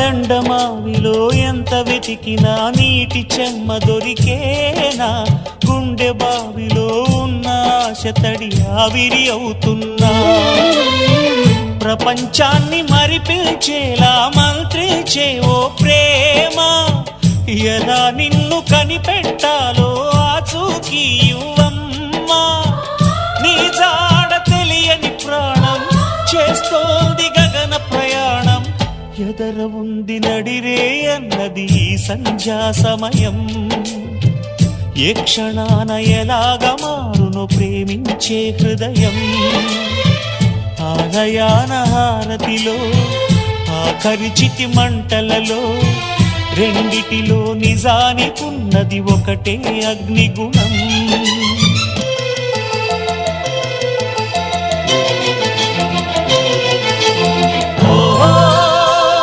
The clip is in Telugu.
ఎండమావిలో ఎంత వెతికినా నీటి చెమ్మ దొరికేనా, గుండె బావిలో ఉన్న ఆశ తడి ఆవిరి అవుతున్నా, ప్రపంచాన్ని మరిపించేలా మంత్రించే ఓ ప్రేమ, ఎలా నిన్ను కనిపెట్టాలో ఆచూకీ ఇవ్వమ్మా, నీ జాడ తెలియని ప్రాణం చేస్తోంది గగన ప్రయాణం, ఎదర ఉంది నడిరే అన్నది ఈ సంధ్యా సమయం, ఏ క్షణాన ఎలాగ మారును ప్రేమించే హృదయం, ఆలయాన హారతిలో ఆఖరి చితి మంటలలో రెండిటిలో నిజానికున్నది ఒకటే అగ్నిగుణం.